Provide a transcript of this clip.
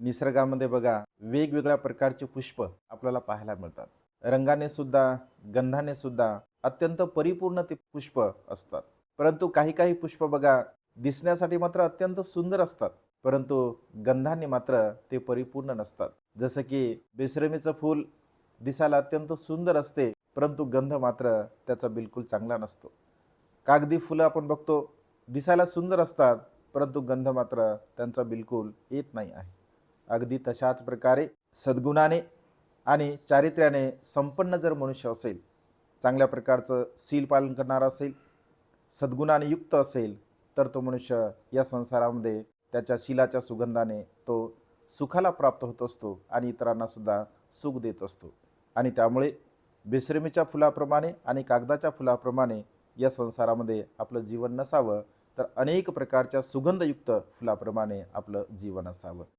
निसर्गामध्ये बघा वेगवेगळ्या प्रकारचे पुष्प आपल्याला पाहायला मिळतात. रंगाने सुद्धा, गंधाने सुद्धा अत्यंत परिपूर्ण ते पुष्प असतात. परंतु काही काही पुष्प बघा दिसण्यासाठी मात्र अत्यंत सुंदर असतात, परंतु गंधाने मात्र ते परिपूर्ण नसतात. जसं की बेसरमीचं फूल दिसायला अत्यंत सुंदर असते, परंतु गंध मात्र त्याचा बिलकुल चांगला नसतो. कागदी फुलं आपण बघतो, दिसायला सुंदर असतात, परंतु गंध मात्र त्यांचा बिलकुल येत नाही आहे. अगदी तशाच प्रकारे सद्गुणाने आणि चारित्र्याने संपन्न जर मनुष्य असेल, चांगल्या प्रकारचं शील पालन करणारा असेल, सद्गुणाने युक्त असेल, तर तो मनुष्य या संसारामध्ये त्याच्या शीलाच्या सुगंधाने तो सुखाला प्राप्त होत असतो आणि इतरांना सुद्धा सुख देत असतो. आणि त्यामुळे बेशरमीच्या फुलाप्रमाणे आणि कागदाच्या फुलाप्रमाणे या संसारामध्ये आपलं जीवन नसावं, तर अनेक प्रकारच्या सुगंधयुक्त फुलाप्रमाणे आपलं जीवन असावं.